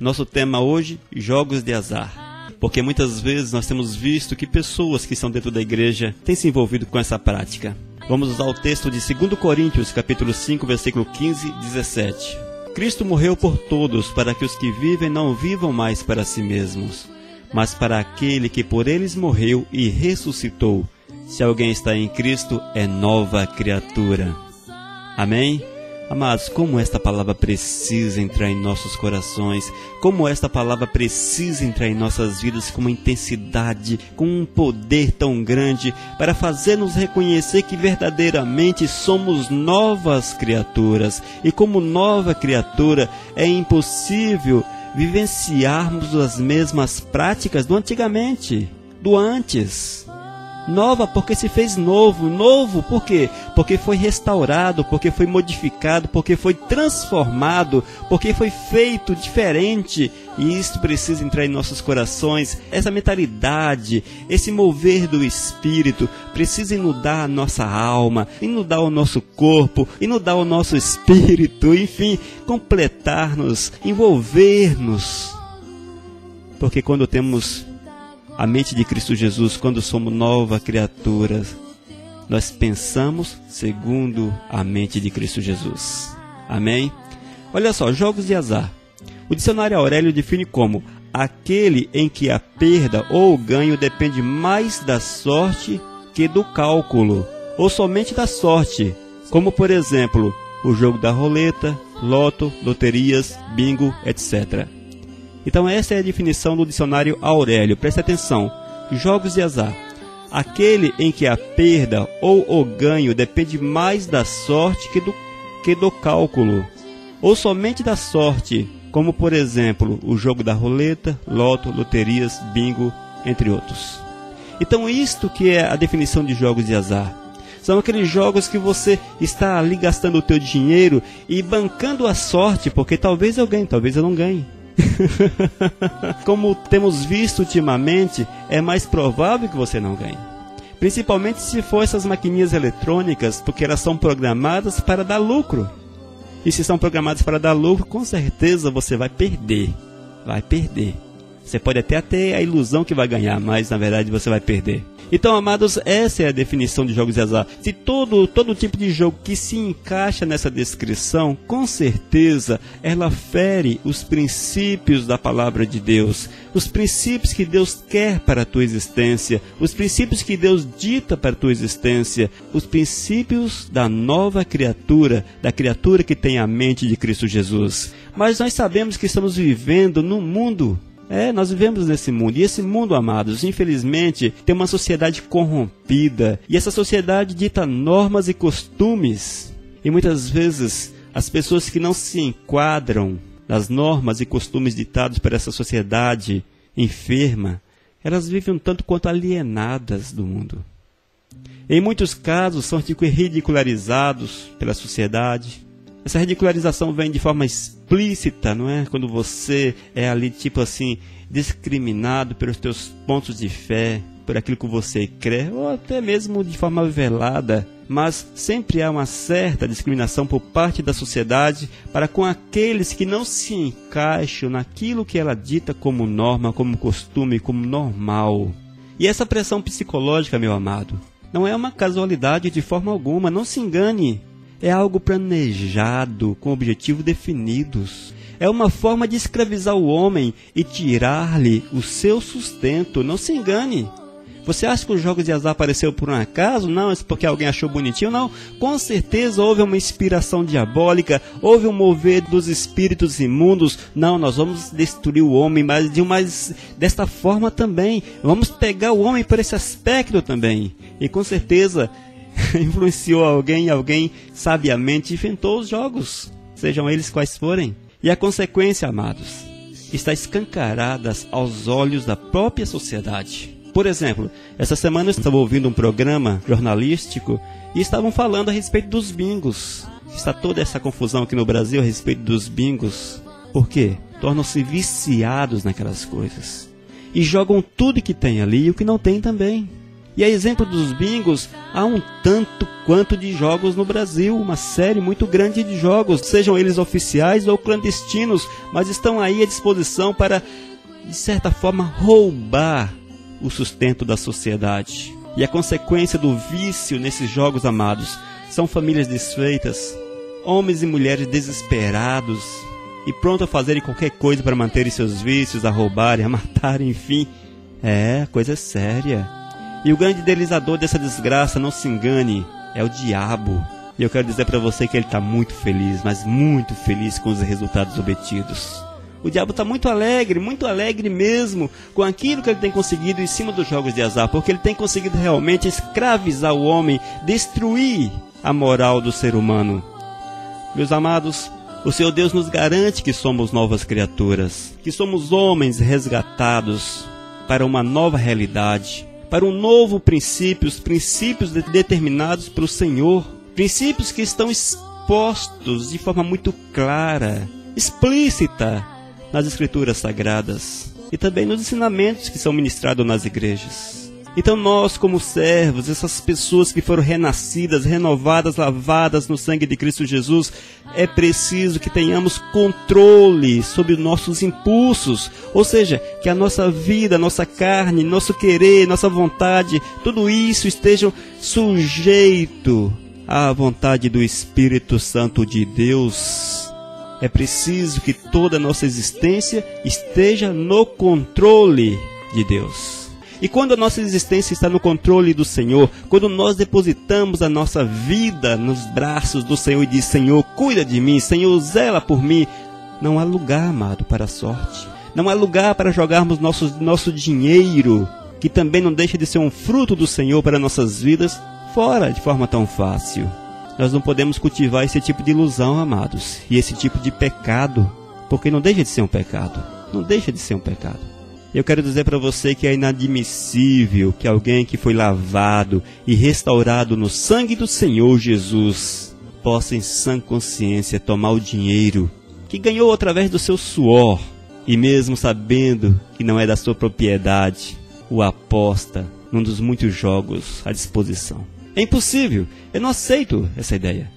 Nosso tema hoje, jogos de azar. Porque muitas vezes nós temos visto que pessoas que estão dentro da igreja têm se envolvido com essa prática. Vamos usar o texto de 2 Coríntios, capítulo 5, versículo 15 e 17. Cristo morreu por todos, para que os que vivem não vivam mais para si mesmos, mas para aquele que por eles morreu e ressuscitou. Se alguém está em Cristo, é nova criatura. Amém? Amados, como esta palavra precisa entrar em nossos corações, como esta palavra precisa entrar em nossas vidas com uma intensidade, com um poder tão grande, para fazer-nos reconhecer que verdadeiramente somos novas criaturas. E como nova criatura, é impossível vivenciarmos as mesmas práticas do antigamente, do antes. Nova porque se fez novo. Novo por quê? Porque foi restaurado, porque foi modificado, porque foi transformado, porque foi feito diferente. E isso precisa entrar em nossos corações. Essa mentalidade, esse mover do Espírito precisa inundar a nossa alma, inundar o nosso corpo, inundar o nosso espírito, enfim, completar-nos, envolver-nos. Porque quando temos a mente de Cristo Jesus, quando somos nova criatura, nós pensamos segundo a mente de Cristo Jesus. Amém? Olha só, jogos de azar. O dicionário Aurélio define como aquele em que a perda ou o ganho depende mais da sorte que do cálculo, ou somente da sorte, como por exemplo, o jogo da roleta, loto, loterias, bingo, etc. Então essa é a definição do dicionário Aurélio. Preste atenção. Jogos de azar. Aquele em que a perda ou o ganho depende mais da sorte que do cálculo, ou somente da sorte, como por exemplo o jogo da roleta, loto, loterias, bingo, entre outros. Então isto que é a definição de jogos de azar. São aqueles jogos que você está ali gastando o teu dinheiro e bancando a sorte, porque talvez eu ganhe, talvez eu não ganhe. Como temos visto ultimamente, é mais provável que você não ganhe. Principalmente se for essas maquininhas eletrônicas, porque elas são programadas para dar lucro. E se são programadas para dar lucro, com certeza você vai perder. Vai perder. Você pode até ter a ilusão que vai ganhar, mas na verdade você vai perder. Então, amados, essa é a definição de jogos de azar. Se todo tipo de jogo que se encaixa nessa descrição, com certeza ela fere os princípios da palavra de Deus, os princípios que Deus quer para a tua existência, os princípios que Deus dita para a tua existência, os princípios da nova criatura, da criatura que tem a mente de Cristo Jesus. Mas nós sabemos que estamos vivendo num mundo. Nós vivemos nesse mundo, e esse mundo, amados, infelizmente, tem uma sociedade corrompida, e essa sociedade dita normas e costumes, e muitas vezes as pessoas que não se enquadram nas normas e costumes ditados por essa sociedade enferma, elas vivem um tanto quanto alienadas do mundo. Em muitos casos são ridicularizados pela sociedade. Essa ridicularização vem de forma explícita, não é? Quando você é ali, tipo assim, discriminado pelos teus pontos de fé, por aquilo que você crê, ou até mesmo de forma velada. Mas sempre há uma certa discriminação por parte da sociedade para com aqueles que não se encaixam naquilo que ela dita como norma, como costume, como normal. E essa pressão psicológica, meu amado, não é uma casualidade de forma alguma, não se engane. É algo planejado, com objetivos definidos. É uma forma de escravizar o homem e tirar-lhe o seu sustento. Não se engane. Você acha que os jogos de azar apareceram por um acaso? Não, é porque alguém achou bonitinho? Não. Com certeza houve uma inspiração diabólica, houve um mover dos espíritos imundos. Não, nós vamos destruir o homem, mas desta forma também. Vamos pegar o homem por esse aspecto também. E com certeza influenciou alguém sabiamente inventou os jogos, sejam eles quais forem. E a consequência, amados, está escancarada aos olhos da própria sociedade. Por exemplo, essa semana eu estava ouvindo um programa jornalístico e estavam falando a respeito dos bingos. Está toda essa confusão aqui no Brasil a respeito dos bingos. Por quê? Tornam-se viciados naquelas coisas. E jogam tudo que tem ali e o que não tem também. E a exemplo dos bingos, há um tanto quanto de jogos no Brasil, uma série muito grande de jogos, sejam eles oficiais ou clandestinos, mas estão aí à disposição para, de certa forma, roubar o sustento da sociedade. E a consequência do vício nesses jogos, amados, são famílias desfeitas, homens e mulheres desesperados e prontos a fazerem qualquer coisa para manterem seus vícios, a roubarem, a matarem, enfim. A coisa é séria. E o grande idealizador dessa desgraça, não se engane, é o diabo. E eu quero dizer para você que ele está muito feliz, mas muito feliz com os resultados obtidos. O diabo está muito alegre mesmo, com aquilo que ele tem conseguido em cima dos jogos de azar, porque ele tem conseguido realmente escravizar o homem, destruir a moral do ser humano. Meus amados, o Senhor Deus nos garante que somos novas criaturas, que somos homens resgatados para uma nova realidade, para um novo princípio, os princípios determinados pelo Senhor, princípios que estão expostos de forma muito clara, explícita nas Escrituras Sagradas e também nos ensinamentos que são ministrados nas igrejas. Então nós, como servos, essas pessoas que foram renascidas, renovadas, lavadas no sangue de Cristo Jesus, é preciso que tenhamos controle sobre os nossos impulsos, ou seja, que a nossa vida, nossa carne, nosso querer, nossa vontade, tudo isso esteja sujeito à vontade do Espírito Santo de Deus. É preciso que toda a nossa existência esteja no controle de Deus. E quando a nossa existência está no controle do Senhor, quando nós depositamos a nossa vida nos braços do Senhor e diz: Senhor, cuida de mim, Senhor, zela por mim, não há lugar, amado, para a sorte. Não há lugar para jogarmos nosso dinheiro, que também não deixa de ser um fruto do Senhor para nossas vidas, fora de forma tão fácil. Nós não podemos cultivar esse tipo de ilusão, amados, e esse tipo de pecado, porque não deixa de ser um pecado. Não deixa de ser um pecado. Eu quero dizer para você que é inadmissível que alguém que foi lavado e restaurado no sangue do Senhor Jesus possa em sã consciência tomar o dinheiro que ganhou através do seu suor e mesmo sabendo que não é da sua propriedade, o aposta num dos muitos jogos à disposição. É impossível, eu não aceito essa ideia.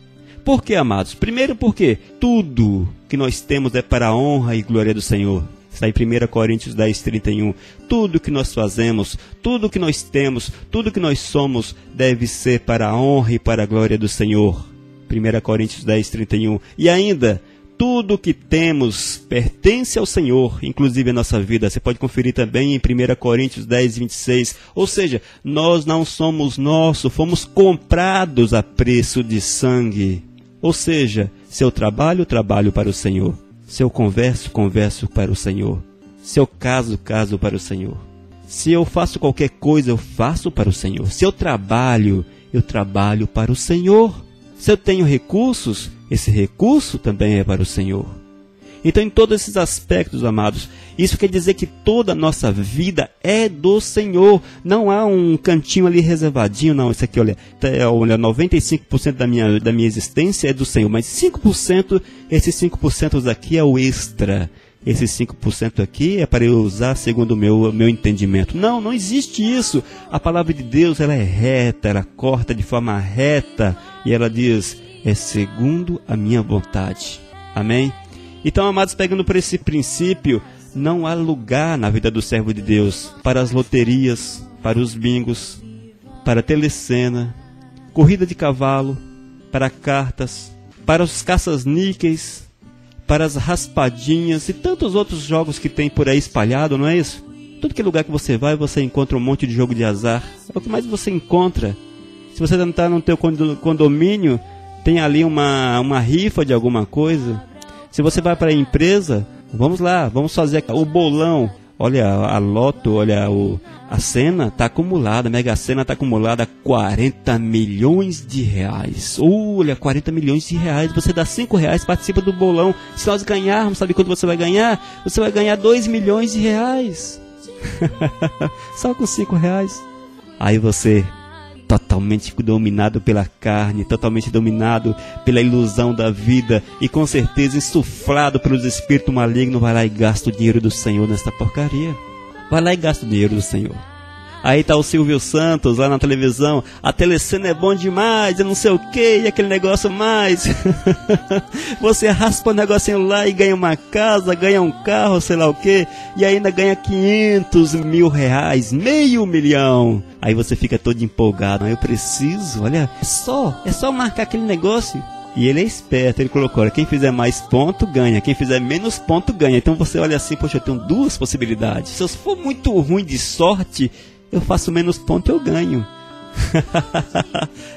Por que, amados? Primeiro porque tudo que nós temos é para a honra e glória do Senhor. Está em 1 Coríntios 10:31. Tudo que nós fazemos, tudo que nós temos, tudo que nós somos, deve ser para a honra e para a glória do Senhor. 1 Coríntios 10:31. E ainda, tudo que temos pertence ao Senhor, inclusive a nossa vida. Você pode conferir também em 1 Coríntios 10:26. Ou seja, nós não somos nossos, fomos comprados a preço de sangue. Ou seja, se eu trabalho, trabalho para o Senhor. Se eu converso, converso para o Senhor. Se eu caso, caso para o Senhor. Se eu faço qualquer coisa, eu faço para o Senhor. Se eu trabalho para o Senhor. Se eu tenho recursos, esse recurso também é para o Senhor. Então, em todos esses aspectos, amados, isso quer dizer que toda a nossa vida é do Senhor. Não há um cantinho ali reservadinho, não. Isso aqui, olha 95% da minha existência é do Senhor. Mas 5%, esses 5% aqui é o extra. Esses 5% aqui é para eu usar segundo o meu entendimento. Não existe isso. A palavra de Deus, ela é reta, ela corta de forma reta. E ela diz, é segundo a minha vontade. Amém? Então, amados, pegando por esse princípio, não há lugar na vida do servo de Deus para as loterias, para os bingos, para a telecena, corrida de cavalo, para cartas, para os caças-níqueis, para as raspadinhas e tantos outros jogos que tem por aí espalhado, não é isso? Tudo que é lugar que você vai, você encontra um monte de jogo de azar. É o que mais você encontra. Se você não está no teu condomínio, tem ali uma rifa de alguma coisa. Se você vai para a empresa, vamos lá, vamos fazer o bolão. Olha, a loto, olha, a Sena está acumulada, a Mega Sena está acumulada 40 milhões de reais. Olha, 40 milhões de reais. Você dá 5 reais, participa do bolão. Se nós ganharmos, sabe quanto você vai ganhar? Você vai ganhar 2 milhões de reais. Só com 5 reais. Aí você, totalmente dominado pela carne, totalmente dominado pela ilusão da vida e com certeza insuflado pelos espíritos malignos, vai lá e gasta o dinheiro do Senhor nesta porcaria. Vai lá e gasta o dinheiro do Senhor. Aí tá o Silvio Santos lá na televisão, a telecena é bom demais, eu não sei o que, e aquele negócio mais. Você raspa o negocinho lá e ganha uma casa, ganha um carro, sei lá o que, e ainda ganha 500 mil reais, R$500 mil. Aí você fica todo empolgado, eu preciso, olha, é só marcar aquele negócio. E ele é esperto, ele colocou, olha, quem fizer mais ponto ganha, quem fizer menos ponto ganha. Então você olha assim, poxa, eu tenho duas possibilidades. Se eu for muito ruim de sorte, eu faço menos ponto e eu ganho.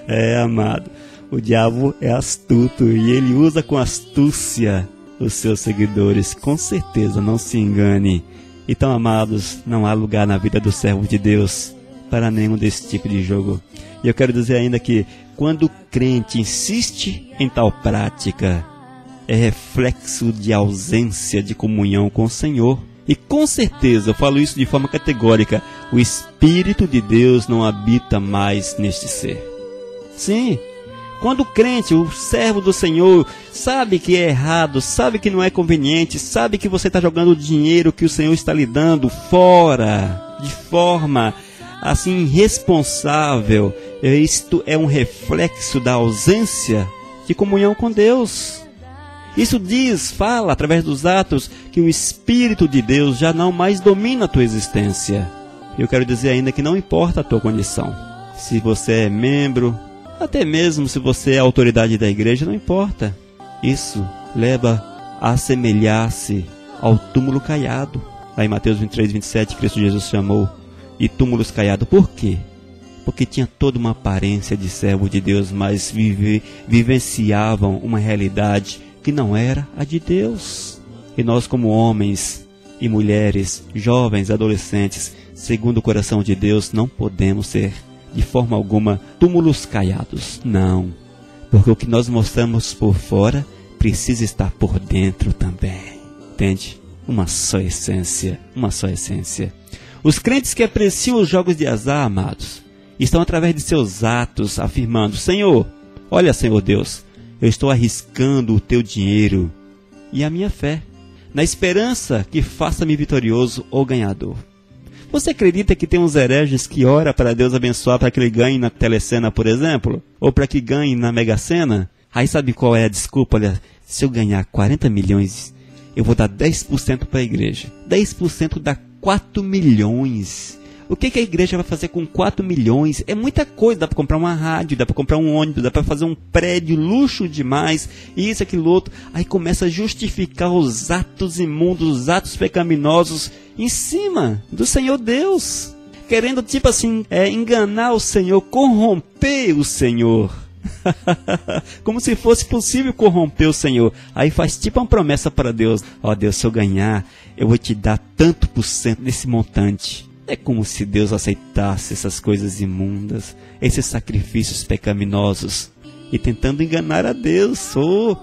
É, amado, o diabo é astuto e ele usa com astúcia os seus seguidores. Com certeza, não se engane. Então, amados, não há lugar na vida do servo de Deus para nenhum desse tipo de jogo. E eu quero dizer ainda que quando o crente insiste em tal prática, é reflexo de ausência de comunhão com o Senhor. E com certeza, eu falo isso de forma categórica, o Espírito de Deus não habita mais neste ser. Sim, quando o crente, o servo do Senhor, sabe que é errado, sabe que não é conveniente, sabe que você está jogando o dinheiro que o Senhor está lhe dando fora, de forma assim irresponsável, isto é um reflexo da ausência de comunhão com Deus. Isso fala através dos atos que o Espírito de Deus já não mais domina a tua existência. Eu quero dizer ainda que não importa a tua condição. Se você é membro, até mesmo se você é autoridade da igreja, não importa. Isso leva a assemelhar-se ao túmulo caiado. Lá em Mateus 23, 27, Cristo Jesus chamou de túmulos caiados. Por quê? Porque tinha toda uma aparência de servo de Deus, mas vivenciavam uma realidade que não era a de Deus. E nós, como homens e mulheres, jovens, adolescentes, segundo o coração de Deus, não podemos ser, de forma alguma, túmulos caiados. Não. Porque o que nós mostramos por fora precisa estar por dentro também. Entende? Uma só essência. Uma só essência. Os crentes que apreciam os jogos de azar, amados, estão através de seus atos afirmando: Senhor, olha, Senhor Deus, eu estou arriscando o teu dinheiro e a minha fé, na esperança que faça-me vitorioso ou ganhador. Você acredita que tem uns hereges que oram para Deus abençoar para que ele ganhe na telecena, por exemplo? Ou para que ganhe na Mega Sena? Aí sabe qual é a desculpa? Olha, se eu ganhar 40 milhões, eu vou dar 10% para a igreja. 10% dá 4 milhões. O que a igreja vai fazer com 4 milhões? É muita coisa. Dá para comprar uma rádio, dá para comprar um ônibus, dá para fazer um prédio, luxo demais, isso, aquilo, outro. Aí começa a justificar os atos imundos, os atos pecaminosos em cima do Senhor Deus. Querendo, tipo assim, enganar o Senhor, corromper o Senhor. Como se fosse possível corromper o Senhor. Aí faz tipo uma promessa para Deus: ó Deus, se eu ganhar, eu vou te dar tanto por cento desse montante. É como se Deus aceitasse essas coisas imundas, esses sacrifícios pecaminosos, e tentando enganar a Deus. O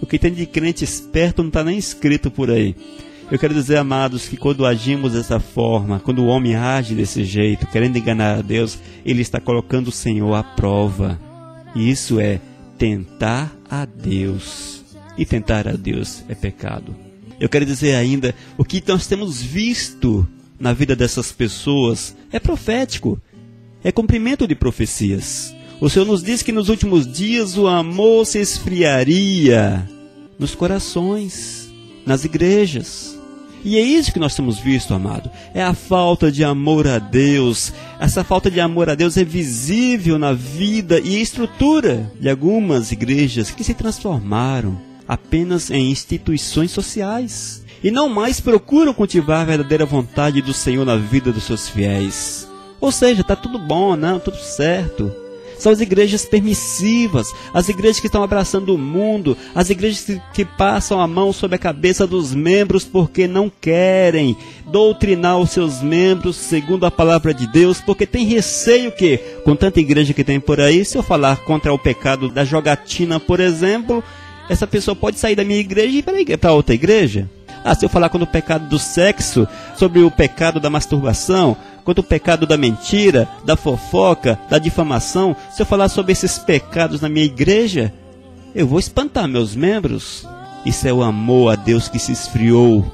que tem de crente esperto não está nem escrito por aí. Eu quero dizer, amados, que quando agimos dessa forma, quando o homem age desse jeito, querendo enganar a Deus, ele está colocando o Senhor à prova. E isso é tentar a Deus. E tentar a Deus é pecado. Eu quero dizer ainda, o que nós temos visto na vida dessas pessoas é profético. É cumprimento de profecias. O Senhor nos diz que nos últimos dias o amor se esfriaria nos corações, nas igrejas. E é isso que nós temos visto, amado. É a falta de amor a Deus. Essa falta de amor a Deus é visível na vida e estrutura de algumas igrejas que se transformaram apenas em instituições sociais e não mais procuram cultivar a verdadeira vontade do Senhor na vida dos seus fiéis. Ou seja, está tudo bom, não, tudo certo. São as igrejas permissivas, as igrejas que estão abraçando o mundo, as igrejas que passam a mão sobre a cabeça dos membros porque não querem doutrinar os seus membros segundo a palavra de Deus, porque tem receio que, com tanta igreja que tem por aí, se eu falar contra o pecado da jogatina, por exemplo, essa pessoa pode sair da minha igreja e ir para outra igreja. Se eu falar contra o pecado do sexo, sobre o pecado da masturbação, contra o pecado da mentira, da fofoca, da difamação, se eu falar sobre esses pecados na minha igreja, eu vou espantar meus membros. Isso é o amor a Deus que se esfriou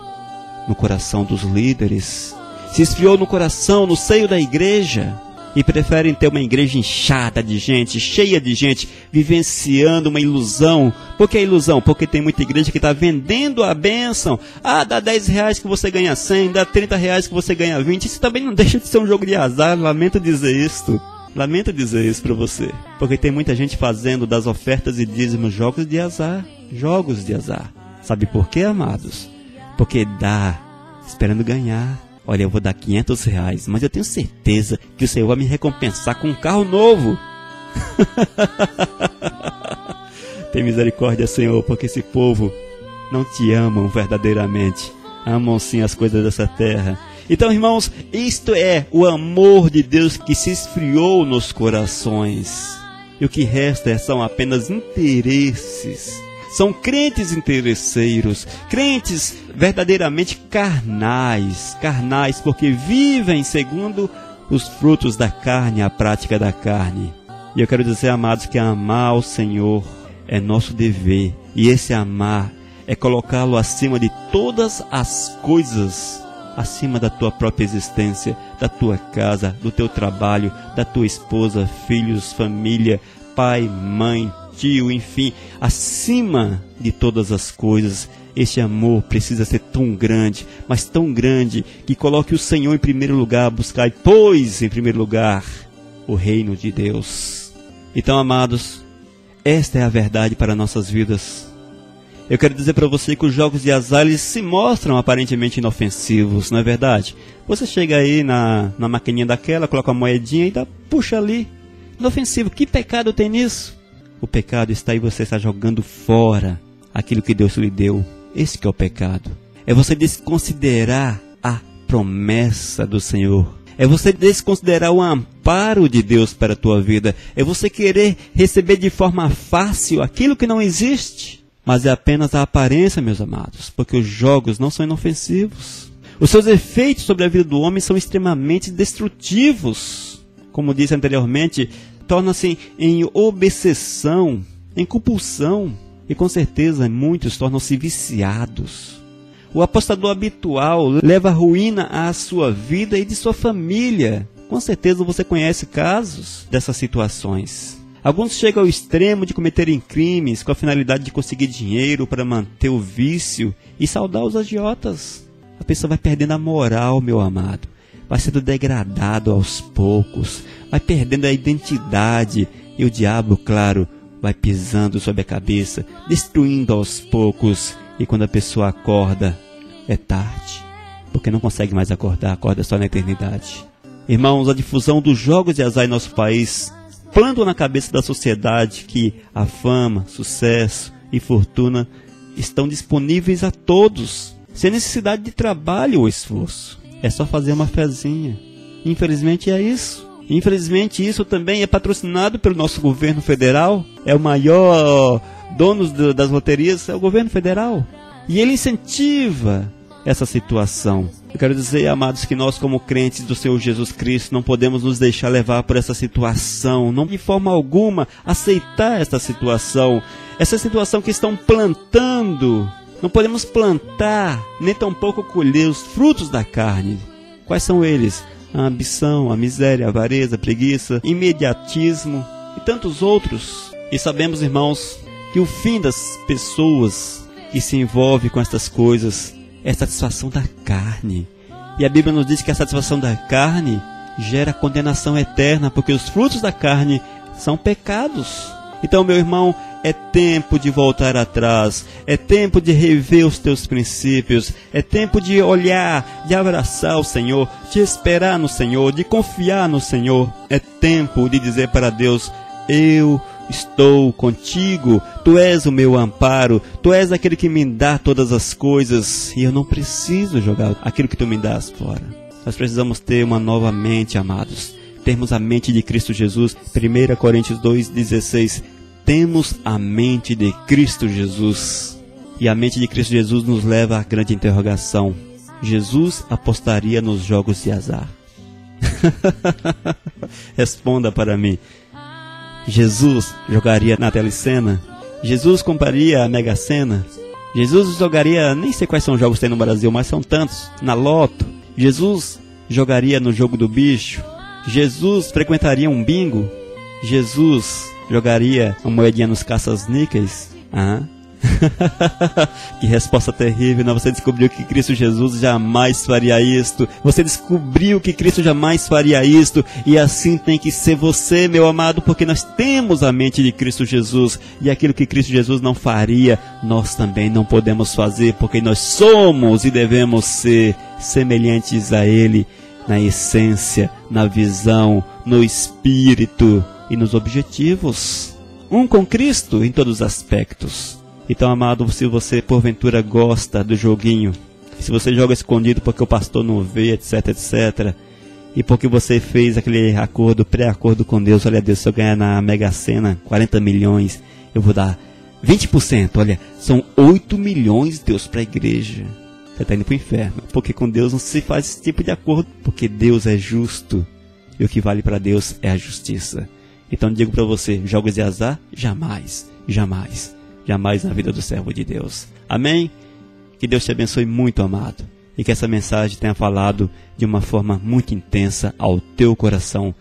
no coração dos líderes. se esfriou no coração, no seio da igreja, e preferem ter uma igreja inchada de gente, cheia de gente, vivenciando uma ilusão. Por que ilusão? Porque tem muita igreja que está vendendo a bênção. Ah, dá 10 reais que você ganha 100, dá 30 reais que você ganha 20. Isso também não deixa de ser um jogo de azar, lamento dizer isto. Lamento dizer isso para você. Porque tem muita gente fazendo das ofertas e dízimos jogos de azar. Jogos de azar. Sabe por quê, amados? Porque dá, esperando ganhar. Olha, eu vou dar 500 reais, mas eu tenho certeza que o Senhor vai me recompensar com um carro novo. Tem misericórdia, Senhor, porque esse povo não te amam verdadeiramente. Amam sim as coisas dessa terra. Então, irmãos, isto é o amor de Deus que se esfriou nos corações. E o que resta são apenas interesses. São crentes interesseiros, crentes verdadeiramente carnais, porque vivem segundo os frutos da carne, a prática da carne. E eu quero dizer, amados, que amar o Senhor é nosso dever. E esse amar é colocá-lo acima de todas as coisas, acima da tua própria existência, da tua casa, do teu trabalho, da tua esposa, filhos, família, pai, mãe, tio, enfim, acima de todas as coisas. Este amor precisa ser tão grande, mas tão grande, que coloque o Senhor em primeiro lugar, buscar, pois, em primeiro lugar, o reino de Deus. Então, amados, esta é a verdade para nossas vidas. Eu quero dizer para você que os jogos de azar, eles se mostram aparentemente inofensivos, não é verdade? Você chega aí na maquininha daquela, coloca a moedinha e puxa ali. Inofensivo, que pecado tem nisso? O pecado está aí, você está jogando fora aquilo que Deus lhe deu. Esse que é o pecado. É você desconsiderar a promessa do Senhor. É você desconsiderar o amparo de Deus para a tua vida. É você querer receber de forma fácil aquilo que não existe. Mas é apenas a aparência, meus amados. Porque os jogos não são inofensivos. Os seus efeitos sobre a vida do homem são extremamente destrutivos. Como disse anteriormente, torna-se em obsessão, em compulsão, e com certeza muitos tornam-se viciados. O apostador habitual leva a ruína à sua vida e de sua família. Com certeza você conhece casos dessas situações. Alguns chegam ao extremo de cometerem crimes com a finalidade de conseguir dinheiro para manter o vício e saldar os agiotas. A pessoa vai perdendo a moral, meu amado. Vai sendo degradado aos poucos, vai perdendo a identidade, e o diabo, claro, vai pisando sobre a cabeça, destruindo aos poucos, e quando a pessoa acorda, é tarde, porque não consegue mais acordar, acorda só na eternidade. Irmãos, a difusão dos jogos de azar em nosso país plantam na cabeça da sociedade que a fama, sucesso e fortuna estão disponíveis a todos, sem necessidade de trabalho ou esforço. É só fazer uma fezinha. Infelizmente é isso. Infelizmente isso também é patrocinado pelo nosso governo federal. É o maior dono das loterias, é o governo federal. E ele incentiva essa situação. Eu quero dizer, amados, que nós como crentes do Senhor Jesus Cristo não podemos nos deixar levar por essa situação. Não de forma alguma aceitar essa situação. Essa situação que estão plantando. Não podemos plantar, nem tampouco colher os frutos da carne. Quais são eles? A ambição, a miséria, a avareza, a preguiça, imediatismo e tantos outros. E sabemos, irmãos, que o fim das pessoas que se envolvem com estas coisas é a satisfação da carne. E a Bíblia nos diz que a satisfação da carne gera condenação eterna, porque os frutos da carne são pecados. Então, meu irmão, é tempo de voltar atrás, é tempo de rever os teus princípios, é tempo de olhar, de abraçar o Senhor, de esperar no Senhor, de confiar no Senhor. É tempo de dizer para Deus: eu estou contigo, tu és o meu amparo, tu és aquele que me dá todas as coisas, e eu não preciso jogar aquilo que tu me dás fora. Nós precisamos ter uma nova mente, amados. Termos a mente de Cristo Jesus. 1 Coríntios 2,16. Temos a mente de Cristo Jesus. E a mente de Cristo Jesus nos leva à grande interrogação: Jesus apostaria nos jogos de azar? Responda para mim. Jesus jogaria na telecena? Jesus compraria a Mega Sena? Jesus jogaria, nem sei quais são os jogos que tem no Brasil, mas são tantos, na Loto? Jesus jogaria no jogo do bicho? Jesus frequentaria um bingo? Jesus jogaria uma moedinha nos caças-níqueis? Que resposta terrível, não? Você descobriu que Cristo Jesus jamais faria isto. Você descobriu que Cristo jamais faria isto. E assim tem que ser você, meu amado, porque nós temos a mente de Cristo Jesus. E aquilo que Cristo Jesus não faria, nós também não podemos fazer, porque nós somos e devemos ser semelhantes a Ele na essência, na visão, no espírito e nos objetivos. Um com Cristo em todos os aspectos. Então, amado, se você porventura gosta do joguinho, se você joga escondido porque o pastor não vê, etc, etc, e porque você fez aquele acordo, pré-acordo com Deus, olha, Deus, se eu ganhar na Mega Sena 40 milhões, eu vou dar 20%, olha, são 8 milhões, Deus, para a igreja. Você está indo para o inferno, porque com Deus não se faz esse tipo de acordo, porque Deus é justo, e o que vale para Deus é a justiça. Então digo para você, jogos de azar, jamais, jamais. Jamais na vida do servo de Deus. Amém? Que Deus te abençoe muito, amado. E que essa mensagem tenha falado de uma forma muito intensa ao teu coração